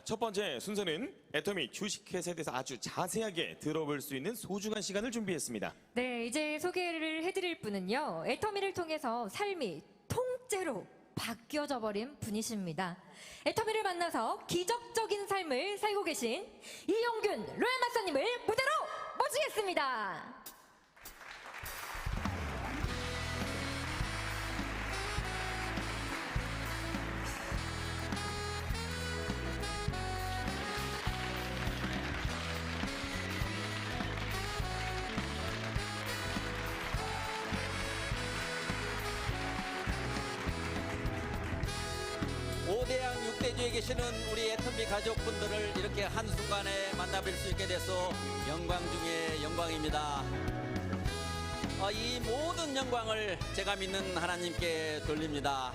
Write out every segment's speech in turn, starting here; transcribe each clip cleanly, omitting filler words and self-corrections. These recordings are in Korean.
첫 번째 순서는 애터미 주식회사에 대해서 아주 자세하게 들어볼 수 있는 소중한 시간을 준비했습니다. 네, 이제 소개를 해드릴 분은요, 애터미를 통해서 삶이 통째로 바뀌어져 버린 분이십니다. 애터미를 만나서 기적적인 삶을 살고 계신 이용균 로얄 마스터님을 무대로 모시겠습니다. 오대양 6대주에 계시는 우리 애터미 가족분들을 이렇게 한순간에 만나뵐 수 있게 돼서 영광 중에 영광입니다. 이 모든 영광을 제가 믿는 하나님께 돌립니다.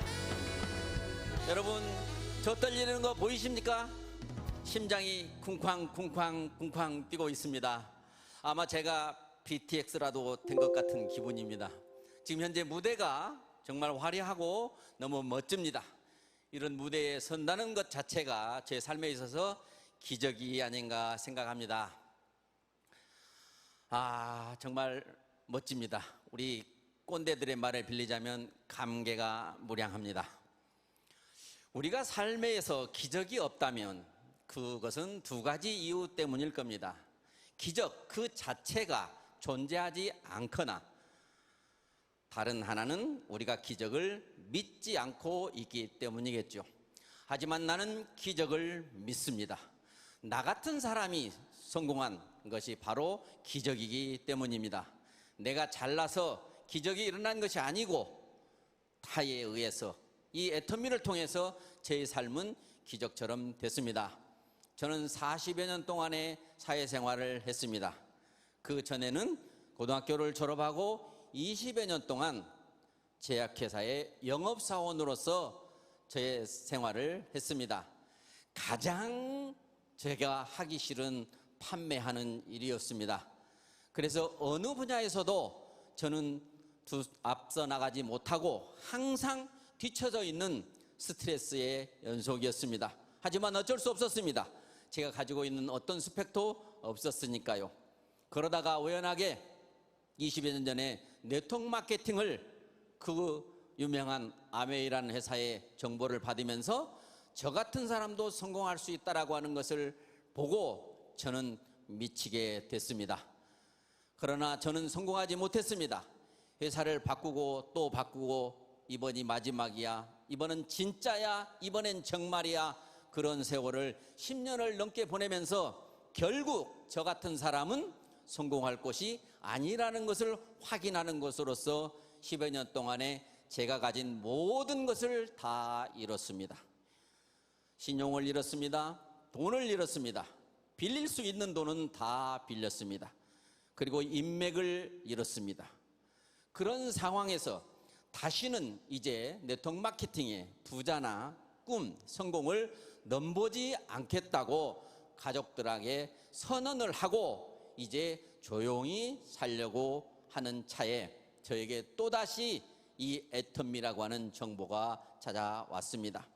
여러분, 저 떨리는 거 보이십니까? 심장이 쿵쾅 뛰고 있습니다. 아마 제가 BTX라도 된 것 같은 기분입니다. 지금 현재 무대가 정말 화려하고 너무 멋집니다. 이런 무대에 선다는 것 자체가 제 삶에 있어서 기적이 아닌가 생각합니다. 정말 멋집니다. 우리 꼰대들의 말을 빌리자면 감개가 무량합니다. 우리가 삶에서 기적이 없다면 그것은 두 가지 이유 때문일 겁니다. 기적 그 자체가 존재하지 않거나, 다른 하나는 우리가 기적을 믿지 않고 있기 때문이겠죠. 하지만 나는 기적을 믿습니다. 나 같은 사람이 성공한 것이 바로 기적이기 때문입니다. 내가 잘나서 기적이 일어난 것이 아니고 타에 의해서, 이 애터미를 통해서 제 삶은 기적처럼 됐습니다. 저는 40여 년 동안의 사회생활을 했습니다. 그 전에는 고등학교를 졸업하고 20여 년 동안 제약회사의 영업사원으로서 저의 생활을 했습니다. 가장 제가 하기 싫은 판매하는 일이었습니다. 그래서 어느 분야에서도 저는 앞서 나가지 못하고 항상 뒤처져 있는 스트레스의 연속이었습니다. 하지만 어쩔 수 없었습니다. 제가 가지고 있는 어떤 스펙도 없었으니까요. 그러다가 우연하게 20여 년 전에 네트워크 마케팅을 그 유명한 아메이라는 회사의 정보를 받으면서 저 같은 사람도 성공할 수 있다라고 하는 것을 보고 저는 미치게 됐습니다. 그러나 저는 성공하지 못했습니다. 회사를 바꾸고 또 바꾸고, 이번이 마지막이야, 이번은 진짜야, 이번엔 정말이야, 그런 세월을 10년을 넘게 보내면서 결국 저 같은 사람은 성공할 것이 아니라는 것을 확인하는 것으로서 10여 년 동안에 제가 가진 모든 것을 다 잃었습니다. 신용을 잃었습니다. 돈을 잃었습니다. 빌릴 수 있는 돈은 다 빌렸습니다. 그리고 인맥을 잃었습니다. 그런 상황에서 다시는 이제 네트워크 마케팅의 부자나 꿈, 성공을 넘보지 않겠다고 가족들에게 선언을 하고 이제 조용히 살려고 하는 차에 저에게 또다시 이 애터미라고 하는 정보가 찾아왔습니다.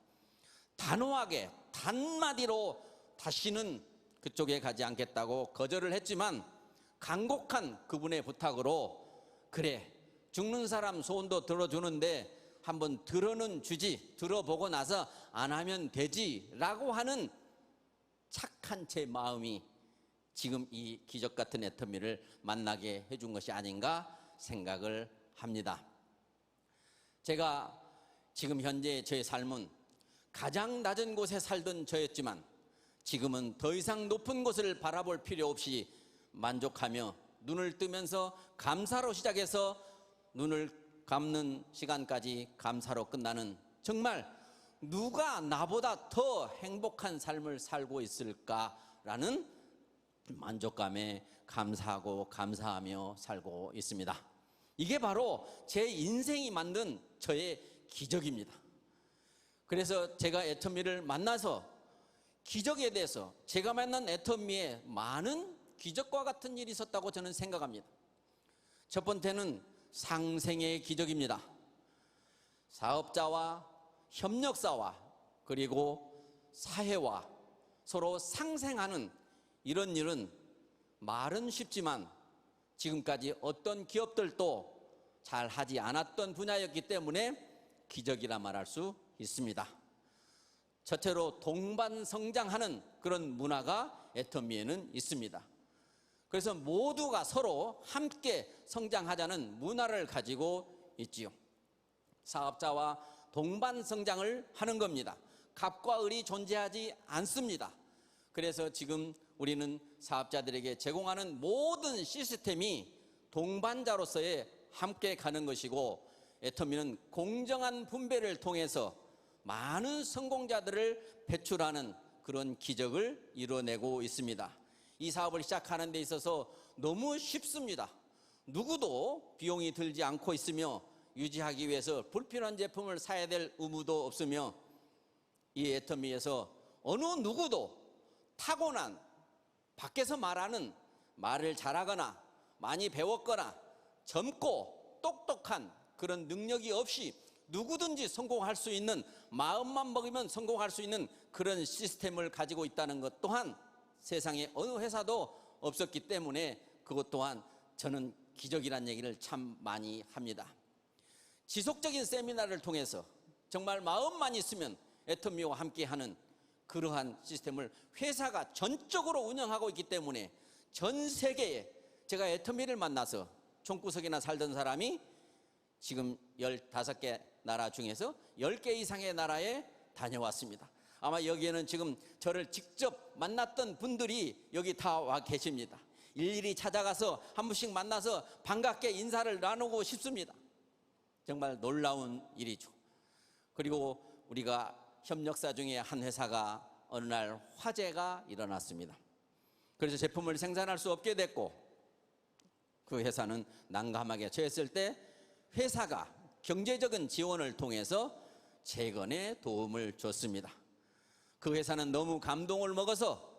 단호하게 단마디로 다시는 그쪽에 가지 않겠다고 거절을 했지만, 간곡한 그분의 부탁으로 그래, 죽는 사람 소원도 들어주는데 한번 들어는 주지, 들어보고 나서 안 하면 되지 라고 하는 착한 제 마음이 지금 이 기적 같은 애터미를 만나게 해준 것이 아닌가 생각을 합니다. 제가 지금 현재 저의 삶은 가장 낮은 곳에 살던 저였지만 지금은 더 이상 높은 곳을 바라볼 필요 없이 만족하며 눈을 뜨면서 감사로 시작해서 눈을 감는 시간까지 감사로 끝나는, 정말 누가 나보다 더 행복한 삶을 살고 있을까라는 만족감에 감사하고 감사하며 살고 있습니다. 이게 바로 제 인생이 만든 저의 기적입니다. 그래서 제가 애터미를 만나서 기적에 대해서, 제가 만난 애터미에 많은 기적과 같은 일이 있었다고 저는 생각합니다. 첫 번째는 상생의 기적입니다. 사업자와 협력사와 그리고 사회와 서로 상생하는 이런 일은 말은 쉽지만 지금까지 어떤 기업들도 잘 하지 않았던 분야였기 때문에 기적이라 말할 수 있습니다. 첫째로 동반 성장하는 그런 문화가 애터미에는 있습니다. 그래서 모두가 서로 함께 성장하자는 문화를 가지고 있지요. 사업자와 동반 성장을 하는 겁니다. 갑과 을이 존재하지 않습니다. 그래서 지금 우리는 사업자들에게 제공하는 모든 시스템이 동반자로서의 함께 가는 것이고, 애터미는 공정한 분배를 통해서 많은 성공자들을 배출하는 그런 기적을 이뤄내고 있습니다. 이 사업을 시작하는 데 있어서 너무 쉽습니다. 누구도 비용이 들지 않고 있으며 유지하기 위해서 불필요한 제품을 사야 될 의무도 없으며, 이 애터미에서 어느 누구도 타고난, 밖에서 말하는, 말을 잘하거나 많이 배웠거나 젊고 똑똑한 그런 능력이 없이 누구든지 성공할 수 있는, 마음만 먹으면 성공할 수 있는 그런 시스템을 가지고 있다는 것 또한 세상에 어느 회사도 없었기 때문에 그것 또한 저는 기적이라는 얘기를 참 많이 합니다. 지속적인 세미나를 통해서 정말 마음만 있으면 애터미와 함께하는 그러한 시스템을 회사가 전적으로 운영하고 있기 때문에 전 세계에, 제가 애터미를 만나서 총구석이나 살던 사람이 지금 15개 나라 중에서 10개 이상의 나라에 다녀왔습니다. 아마 여기에는 지금 저를 직접 만났던 분들이 여기 다 와 계십니다. 일일이 찾아가서 한 분씩 만나서 반갑게 인사를 나누고 싶습니다. 정말 놀라운 일이죠. 그리고 우리가 협력사 중에 한 회사가 어느 날 화재가 일어났습니다. 그래서 제품을 생산할 수 없게 됐고, 그 회사는 난감하게 처했을 때 회사가 경제적인 지원을 통해서 재건에 도움을 줬습니다. 그 회사는 너무 감동을 먹어서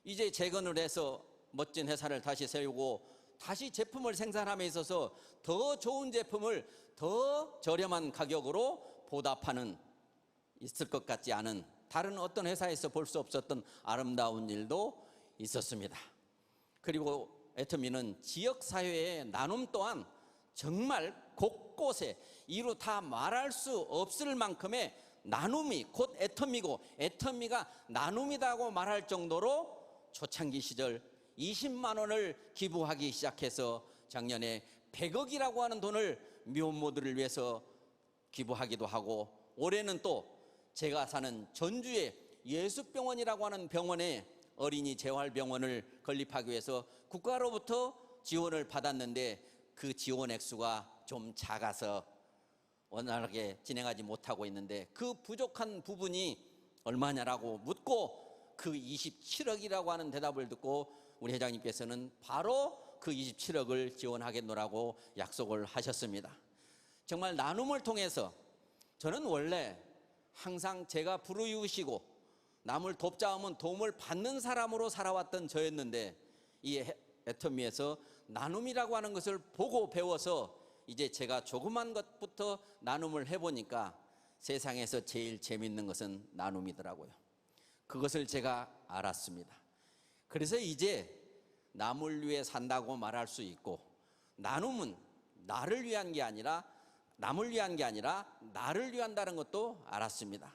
이제 재건을 해서 멋진 회사를 다시 세우고 다시 제품을 생산함에 있어서 더 좋은 제품을 더 저렴한 가격으로 보답하는, 있을 것 같지 않은, 다른 어떤 회사에서 볼 수 없었던 아름다운 일도 있었습니다. 그리고 애터미는 지역사회의 나눔 또한 정말 곳곳에 이루 다 말할 수 없을 만큼의 나눔이 곧 애터미고, 애터미가 나눔이라고 말할 정도로 초창기 시절 20만 원을 기부하기 시작해서 작년에 100억이라고 하는 돈을 미혼모들을 위해서 기부하기도 하고, 올해는 또 제가 사는 전주의 예수병원이라고 하는 병원에 어린이 재활병원을 건립하기 위해서 국가로부터 지원을 받았는데 그 지원 액수가 좀 작아서 원활하게 진행하지 못하고 있는데, 그 부족한 부분이 얼마냐라고 묻고 그 27억이라고 하는 대답을 듣고 우리 회장님께서는 바로 그 27억을 지원하겠노라고 약속을 하셨습니다. 정말 나눔을 통해서 저는 원래 항상 제가 불우이웃이고 남을 돕자 하면 도움을 받는 사람으로 살아왔던 저였는데, 이 애터미에서 나눔이라고 하는 것을 보고 배워서 이제 제가 조그만 것부터 나눔을 해보니까 세상에서 제일 재밌는 것은 나눔이더라고요. 그것을 제가 알았습니다. 그래서 이제 남을 위해 산다고 말할 수 있고, 나눔은 나를 위한 게 아니라, 남을 위한 게 아니라 나를 위한다는 것도 알았습니다.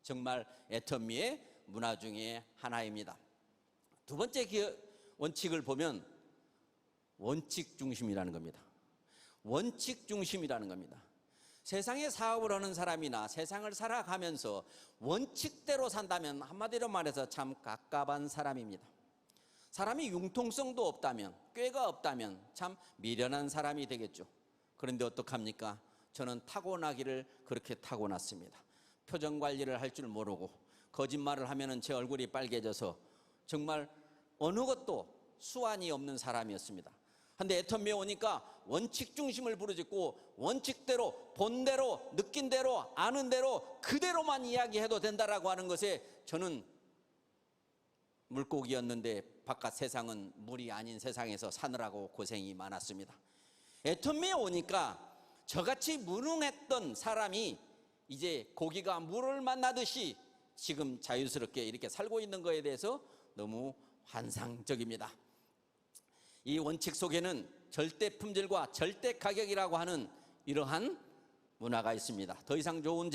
정말 애터미의 문화 중에 하나입니다. 두 번째 원칙을 보면 원칙 중심이라는 겁니다. 원칙 중심이라는 겁니다. 세상에 사업을 하는 사람이나 세상을 살아가면서 원칙대로 산다면 한마디로 말해서 참 갑갑한 사람입니다. 사람이 융통성도 없다면, 꾀가 없다면 참 미련한 사람이 되겠죠. 그런데 어떡합니까? 저는 타고나기를 그렇게 타고났습니다. 표정 관리를 할 줄 모르고 거짓말을 하면 제 얼굴이 빨개져서 정말 어느 것도 수완이 없는 사람이었습니다. 근데 애터미에 오니까 원칙 중심을 부르짖고 원칙대로, 본대로, 느낀 대로, 아는 대로 그대로만 이야기해도 된다라고 하는 것에 저는 물고기였는데 바깥 세상은 물이 아닌 세상에서 사느라고 고생이 많았습니다. 애터미에 오니까 저같이 무능했던 사람이 이제 고기가 물을 만나듯이 지금 자유스럽게 이렇게 살고 있는 것에 대해서 너무 환상적입니다. 이 원칙 속에는 절대 품질과 절대 가격이라고 하는 이러한 문화가 있습니다. 더 이상 좋은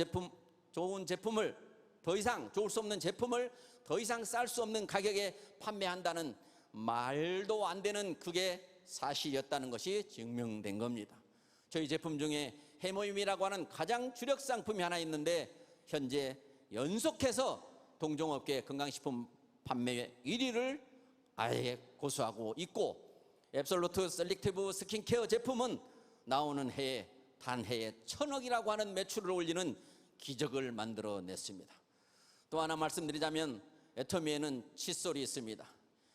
제품을 더 이상 좋을 수 없는 제품을 더 이상 쌀 수 없는 가격에 판매한다는 말도 안 되는 그게 사실이었다는 것이 증명된 겁니다. 저희 제품 중에 해모임이라고 하는 가장 주력 상품이 하나 있는데 현재 연속해서 동종업계 건강식품 판매 1위를 아예 고수하고 있고, 앱솔루트 셀렉티브 스킨케어 제품은 나오는 해에 단 해에 1,000억이라고 하는 매출을 올리는 기적을 만들어냈습니다. 또 하나 말씀드리자면 애터미에는 칫솔이 있습니다.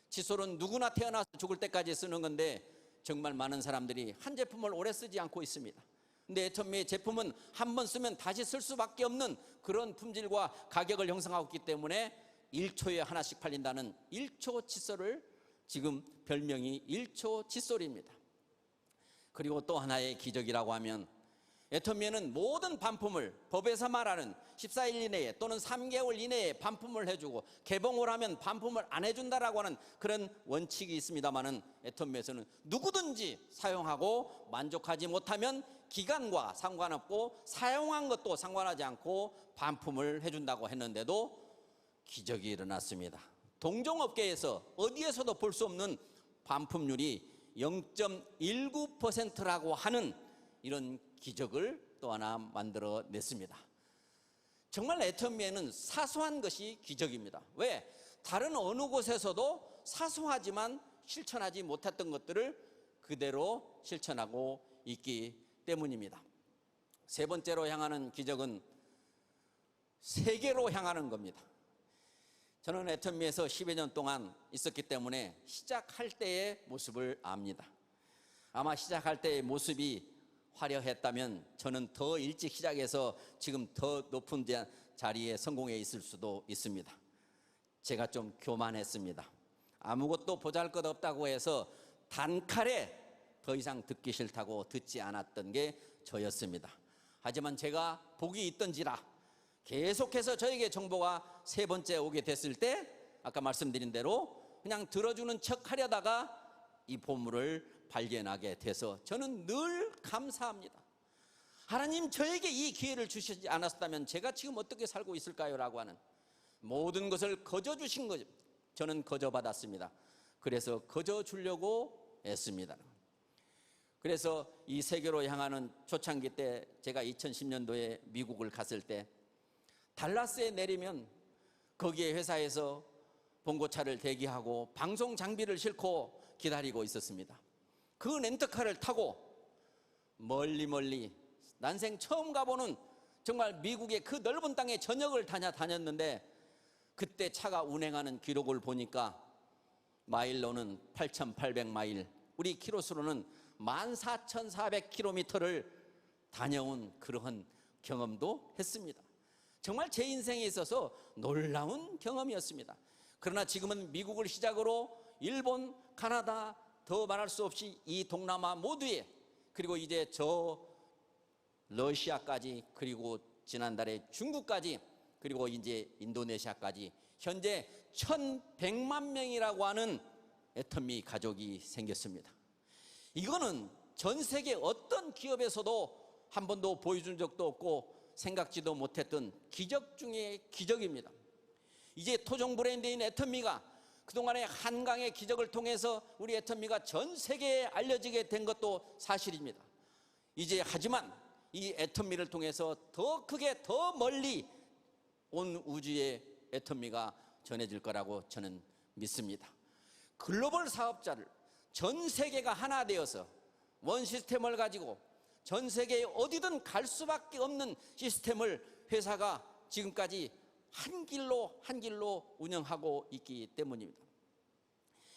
칫솔은 누구나 태어나서 죽을 때까지 쓰는 건데 정말 많은 사람들이 한 제품을 오래 쓰지 않고 있습니다. 근데 애터미의 제품은 한 번 쓰면 다시 쓸 수밖에 없는 그런 품질과 가격을 형성하고 있기 때문에 1초에 하나씩 팔린다는 1초 칫솔을 지금 별명이 1초 칫솔입니다. 그리고 또 하나의 기적이라고 하면 애터미에는 모든 반품을 법에서 말하는 14일 이내에 또는 3개월 이내에 반품을 해주고 개봉을 하면 반품을 안 해준다라고 하는 그런 원칙이 있습니다만은 애터미에서는 누구든지 사용하고 만족하지 못하면 기간과 상관없고 사용한 것도 상관하지 않고 반품을 해준다고 했는데도 기적이 일어났습니다. 동종업계에서 어디에서도 볼 수 없는 반품률이 0.19%라고 하는 이런 기적을 또 하나 만들어냈습니다. 정말 애터미에는 사소한 것이 기적입니다. 왜? 다른 어느 곳에서도 사소하지만 실천하지 못했던 것들을 그대로 실천하고 있기 때문입니다. 세 번째로 향하는 기적은 세계로 향하는 겁니다. 저는 애터미에서 10여 년 동안 있었기 때문에 시작할 때의 모습을 압니다. 아마 시작할 때의 모습이 화려했다면 저는 더 일찍 시작해서 지금 더 높은 자리에 성공해 있을 수도 있습니다. 제가 좀 교만했습니다. 아무것도 보잘것없다고 해서 단칼에 더 이상 듣기 싫다고 듣지 않았던 게 저였습니다. 하지만 제가 복이 있던지라 계속해서 저에게 정보가 세 번째 오게 됐을 때 아까 말씀드린 대로 그냥 들어주는 척 하려다가 이 보물을 발견하게 돼서 저는 늘 감사합니다. 하나님, 저에게 이 기회를 주시지 않았다면 제가 지금 어떻게 살고 있을까요? 라고 하는 모든 것을 거저 주신 거죠. 저는 거저 받았습니다. 그래서 거저 주려고 했습니다. 그래서 이 세계로 향하는 초창기 때 제가 2010년도에 미국을 갔을 때 달라스에 내리면 거기에 회사에서 봉고차를 대기하고 방송 장비를 싣고 기다리고 있었습니다. 그 렌터카를 타고 멀리 난생 처음 가보는 정말 미국의 그 넓은 땅에 전역을 다녔는데 그때 차가 운행하는 기록을 보니까 마일로는 8,800마일, 우리 키로수로는 14,400km를 다녀온 그러한 경험도 했습니다. 정말 제 인생에 있어서 놀라운 경험이었습니다. 그러나 지금은 미국을 시작으로 일본, 카나다, 더 말할 수 없이 이 동남아 모두에, 그리고 이제 저 러시아까지, 그리고 지난달에 중국까지, 그리고 이제 인도네시아까지 현재 1,100만 명이라고 하는 애터미 가족이 생겼습니다. 이거는 전 세계 어떤 기업에서도 한 번도 보여준 적도 없고 생각지도 못했던 기적 중의 기적입니다. 이제 토종 브랜드인 애터미가 그동안의 한강의 기적을 통해서 우리 애터미가 전 세계에 알려지게 된 것도 사실입니다. 이제 하지만 이 애터미를 통해서 더 크게 더 멀리 온 우주의 애터미가 전해질 거라고 저는 믿습니다. 글로벌 사업자를 전 세계가 하나 되어서 원 시스템을 가지고 전 세계에 어디든 갈 수밖에 없는 시스템을 회사가 지금까지 한 길로 운영하고 있기 때문입니다.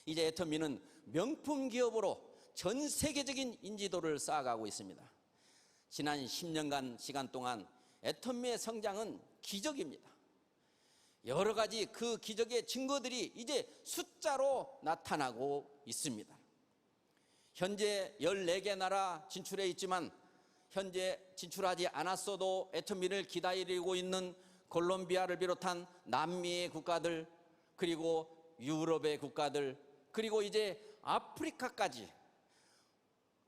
이제 애터미는 명품 기업으로 전 세계적인 인지도를 쌓아가고 있습니다. 지난 10년간 시간 동안 애터미의 성장은 기적입니다. 여러 가지 그 기적의 증거들이 이제 숫자로 나타나고 있습니다. 현재 14개 나라 진출해 있지만 현재 진출하지 않았어도 애터미를 기다리고 있는 콜롬비아를 비롯한 남미의 국가들, 그리고 유럽의 국가들, 그리고 이제 아프리카까지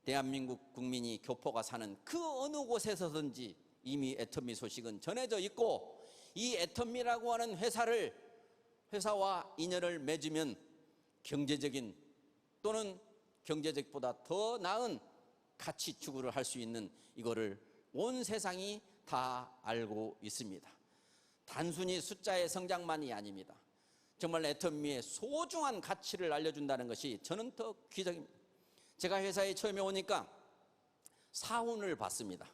대한민국 국민이 교포가 사는 그 어느 곳에서든지 이미 애터미 소식은 전해져 있고, 이 애터미라고 하는 회사와 인연을 맺으면 경제적인 또는 경제적보다 더 나은 가치 추구를 할 수 있는 이거를 온 세상이 다 알고 있습니다. 단순히 숫자의 성장만이 아닙니다. 정말 애터미의 소중한 가치를 알려준다는 것이 저는 더 기적입니다. 제가 회사에 처음에 오니까 사훈을 받습니다.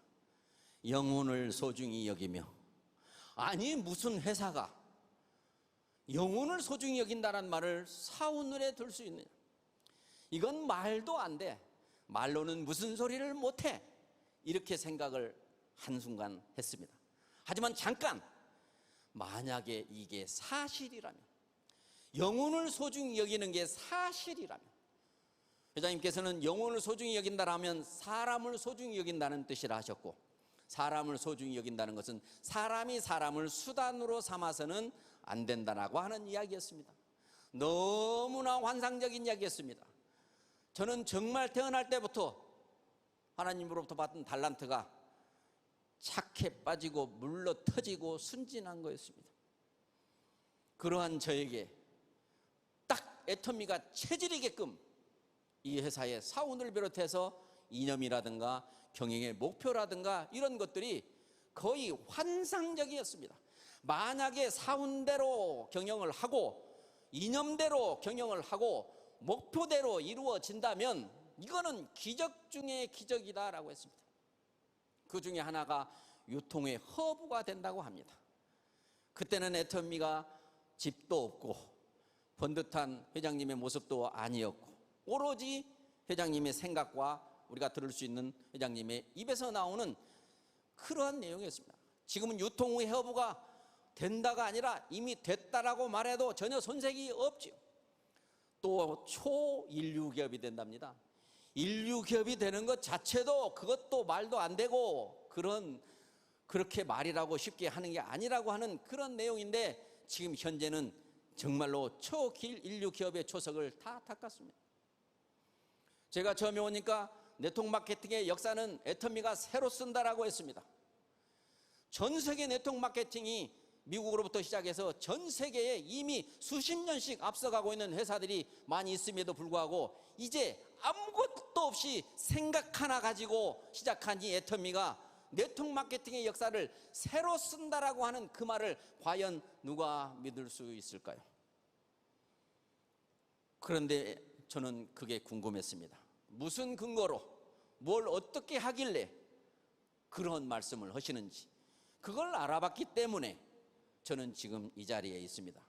영혼을 소중히 여기며. 아니, 무슨 회사가 영혼을 소중히 여긴다는 말을 사훈을에 들 수 있느냐. 이건 말도 안 돼. 말로는 무슨 소리를 못해. 이렇게 생각을 한순간 했습니다. 하지만 잠깐, 만약에 이게 사실이라면, 영혼을 소중히 여기는 게 사실이라면, 회장님께서는 영혼을 소중히 여긴다라면 사람을 소중히 여긴다는 뜻이라 하셨고, 사람을 소중히 여긴다는 것은 사람이 사람을 수단으로 삼아서는 안 된다라고 하는 이야기였습니다. 너무나 환상적인 이야기였습니다. 저는 정말 태어날 때부터 하나님으로부터 받은 달란트가 착해 빠지고 물러 터지고 순진한 거였습니다. 그러한 저에게 딱 애터미가 체질이게끔 이 회사의 사원을 비롯해서 이념이라든가 경영의 목표라든가 이런 것들이 거의 환상적이었습니다. 만약에 사원대로 경영을 하고 이념대로 경영을 하고 목표대로 이루어진다면 이거는 기적 중의 기적이다라고 했습니다. 그 중에 하나가 유통의 허브가 된다고 합니다. 그때는 애터미가 집도 없고 번듯한 회장님의 모습도 아니었고, 오로지 회장님의 생각과 우리가 들을 수 있는 회장님의 입에서 나오는 그러한 내용이었습니다. 지금은 유통의 허브가 된다가 아니라 이미 됐다라고 말해도 전혀 손색이 없지요. 또 초인류 기업이 된답니다. 인류 기업이 되는 것 자체도 그것도 말도 안 되고 그렇게 말이라고 쉽게 하는 게 아니라고 하는 그런 내용인데, 지금 현재는 정말로 초인류 기업의 초석을 다 닦았습니다. 제가 처음에 오니까 네트워크 마케팅의 역사는 애터미가 새로 쓴다라고 했습니다. 전 세계 네트워크 마케팅이 미국으로부터 시작해서 전 세계에 이미 수십 년씩 앞서가고 있는 회사들이 많이 있음에도 불구하고 이제 아무것도 없이 생각 하나 가지고 시작한 이 애터미가 네트워크 마케팅의 역사를 새로 쓴다라고 하는 그 말을 과연 누가 믿을 수 있을까요? 그런데 저는 그게 궁금했습니다. 무슨 근거로 뭘 어떻게 하길래 그런 말씀을 하시는지, 그걸 알아봤기 때문에 저는 지금 이 자리에 있습니다.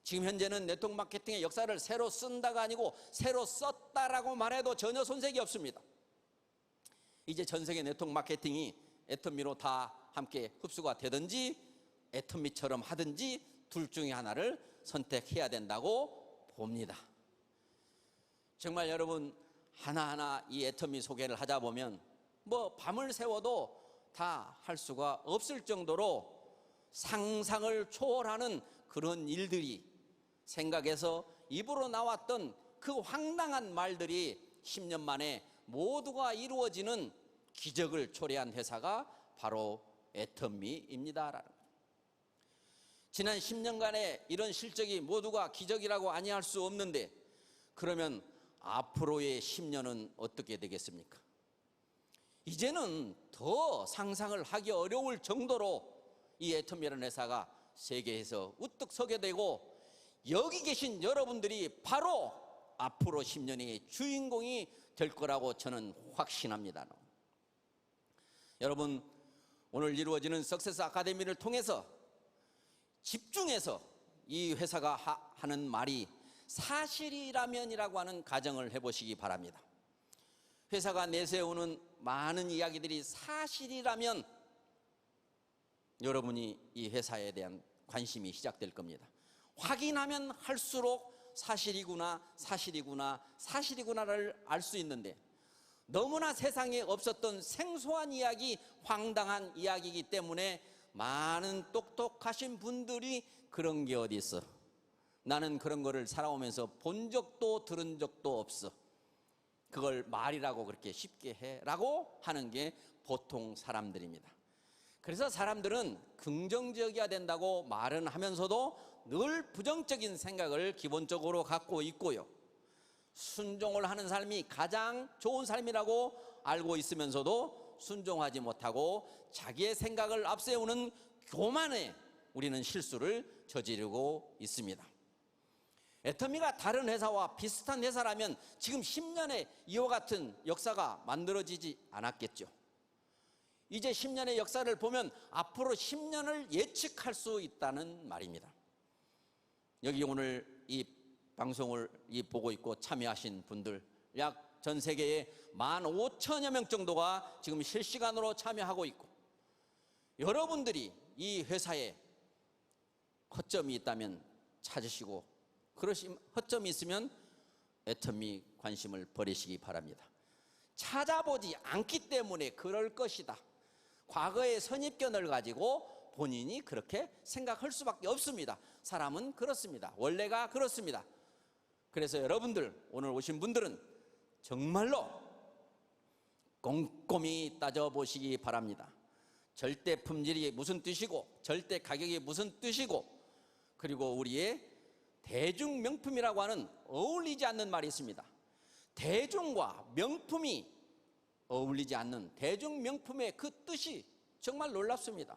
지금 현재는 네트워크 마케팅의 역사를 새로 쓴다가 아니고 새로 썼다라고 말해도 전혀 손색이 없습니다. 이제 전 세계 네트워크 마케팅이 애터미로 다 함께 흡수가 되든지 애터미처럼 하든지 둘 중에 하나를 선택해야 된다고 봅니다. 정말 여러분, 하나하나 이 애터미 소개를 하다 보면 밤을 새워도 다 할 수가 없을 정도로 상상을 초월하는 그런 일들이, 생각에서 입으로 나왔던 그 황당한 말들이 10년 만에 모두가 이루어지는 기적을 초래한 회사가 바로 애터미입니다. 지난 10년간의 이런 실적이 모두가 기적이라고 아니할 수 없는데, 그러면 앞으로의 10년은 어떻게 되겠습니까? 이제는 더 상상을 하기 어려울 정도로 이 애터미라는 회사가 세계에서 우뚝 서게 되고, 여기 계신 여러분들이 바로 앞으로 10년의 주인공이 될 거라고 저는 확신합니다. 여러분, 오늘 이루어지는 석세스 아카데미를 통해서 집중해서 이 회사가 하는 말이 사실이라면이라고 하는 가정을 해보시기 바랍니다. 회사가 내세우는 많은 이야기들이 사실이라면 여러분이 이 회사에 대한 관심이 시작될 겁니다. 확인하면 할수록 사실이구나를 알 수 있는데, 너무나 세상에 없었던 생소한 이야기, 황당한 이야기이기 때문에 많은 똑똑하신 분들이 그런 게 어디 있어. 나는 그런 거를 살아오면서 본 적도 들은 적도 없어. 그걸 말이라고 그렇게 쉽게 해라고 하는 게 보통 사람들입니다. 그래서 사람들은 긍정적이어야 된다고 말은 하면서도 늘 부정적인 생각을 기본적으로 갖고 있고요. 순종을 하는 삶이 가장 좋은 삶이라고 알고 있으면서도 순종하지 못하고 자기의 생각을 앞세우는 교만에 우리는 실수를 저지르고 있습니다. 애터미가 다른 회사와 비슷한 회사라면 지금 10년의 이와 같은 역사가 만들어지지 않았겠죠. 이제 10년의 역사를 보면 앞으로 10년을 예측할 수 있다는 말입니다. 여기 오늘 이 방송을 보고 있고 참여하신 분들 약 전 세계에 15,000여 명 정도가 지금 실시간으로 참여하고 있고, 여러분들이 이 회사에 허점이 있다면 찾으시고, 그러신 허점이 있으면 애터미 관심을 버리시기 바랍니다. 찾아보지 않기 때문에 그럴 것이다. 과거의 선입견을 가지고 본인이 그렇게 생각할 수밖에 없습니다. 사람은 그렇습니다. 원래가 그렇습니다. 그래서 여러분들, 오늘 오신 분들은 정말로 꼼꼼히 따져보시기 바랍니다. 절대 품질이 무슨 뜻이고, 절대 가격이 무슨 뜻이고, 그리고 우리의 대중 명품이라고 하는 어울리지 않는 말이 있습니다. 대중과 명품이 어울리지 않는 대중 명품의 그 뜻이 정말 놀랍습니다.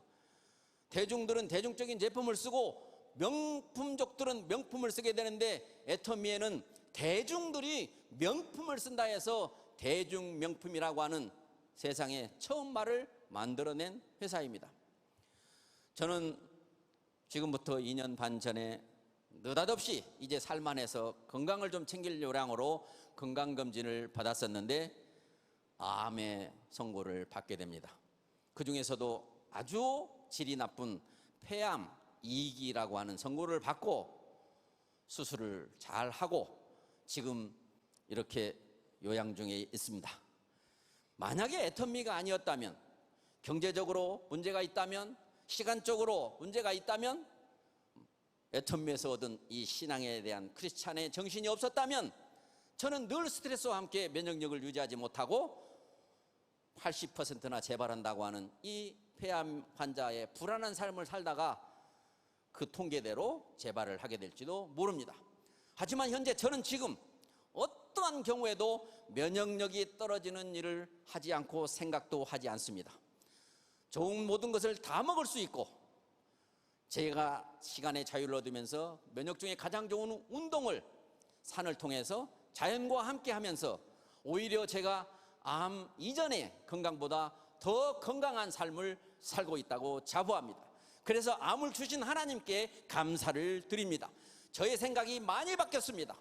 대중들은 대중적인 제품을 쓰고 명품족들은 명품을 쓰게 되는데, 애터미에는 대중들이 명품을 쓴다 해서 대중 명품이라고 하는 세상에 처음 말을 만들어낸 회사입니다. 저는 지금부터 2년 반 전에 느닷없이 이제 살만해서 건강을 좀 챙길 요량으로 건강검진을 받았었는데 암의 선고를 받게 됩니다. 그 중에서도 아주 질이 나쁜 폐암 2기라고 하는 선고를 받고 수술을 잘 하고 지금 이렇게 요양 중에 있습니다. 만약에 애터미가 아니었다면, 경제적으로 문제가 있다면, 시간적으로 문제가 있다면, 애터미에서 얻은 이 신앙에 대한 크리스찬의 정신이 없었다면 저는 늘 스트레스와 함께 면역력을 유지하지 못하고 80%나 재발한다고 하는 이 폐암 환자의 불안한 삶을 살다가 그 통계대로 재발을 하게 될지도 모릅니다. 하지만 현재 저는 지금 어떠한 경우에도 면역력이 떨어지는 일을 하지 않고 생각도 하지 않습니다. 좋은 모든 것을 다 먹을 수 있고, 제가 시간의 자유를 얻으면서 면역 중에 가장 좋은 운동을 산을 통해서 자연과 함께 하면서 오히려 제가 암 이전의 건강보다 더 건강한 삶을 살고 있다고 자부합니다. 그래서 암을 주신 하나님께 감사를 드립니다. 저의 생각이 많이 바뀌었습니다.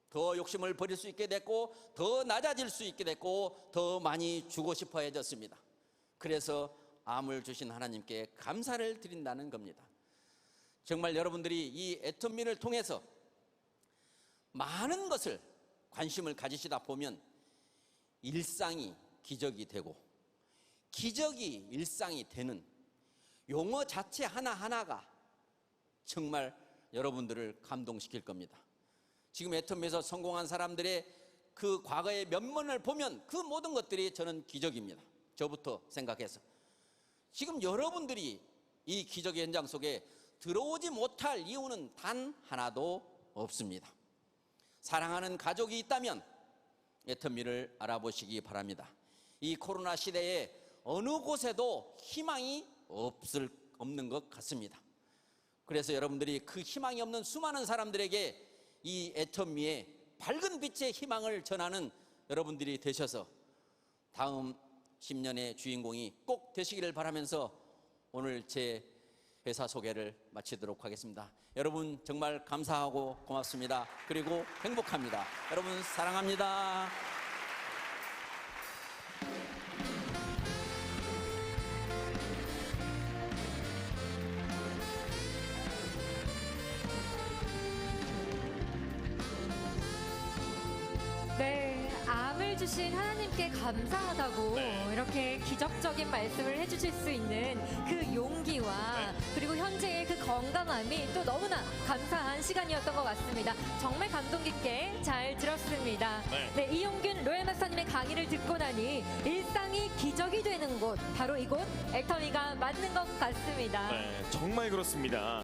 더 욕심을 버릴 수 있게 됐고, 더 낮아질 수 있게 됐고, 더 많이 주고 싶어 해졌습니다. 그래서 암을 주신 하나님께 감사를 드린다는 겁니다. 정말 여러분들이 이 애터미를 통해서 많은 것을 관심을 가지시다 보면 일상이 기적이 되고, 기적이 일상이 되는 용어 자체 하나하나가 정말 여러분들을 감동시킬 겁니다. 지금 애터미에서 성공한 사람들의 그 과거의 면면을 보면 그 모든 것들이 저는 기적입니다. 저부터 생각해서. 지금 여러분들이 이 기적의 현장 속에 들어오지 못할 이유는 단 하나도 없습니다. 사랑하는 가족이 있다면 애터미를 알아보시기 바랍니다. 이 코로나 시대에 어느 곳에도 희망이 없는 것 같습니다. 그래서 여러분들이 그 희망이 없는 수많은 사람들에게 이 애터미의 밝은 빛의 희망을 전하는 여러분들이 되셔서 다음 10년의 주인공이 꼭 되시기를 바라면서 오늘 제 회사 소개를 마치도록 하겠습니다. 여러분 정말 감사하고 고맙습니다. 그리고 행복합니다. 여러분 사랑합니다. 네, 암을 해주신 하나님께 감사하다고 네. 이렇게 기적적인 말씀을 해주실 수 있는 그 용기와 그리고 현재의 그 건강함이 또 너무나 감사한 시간이었던 것 같습니다. 정말 감동 깊게 잘 들었습니다. 네, 이용균 로얄 마스터님의 강의를 듣고 나니 일상이 기적이 되는 곳, 바로 이곳 애터미가 맞는 것 같습니다. 네, 정말 그렇습니다.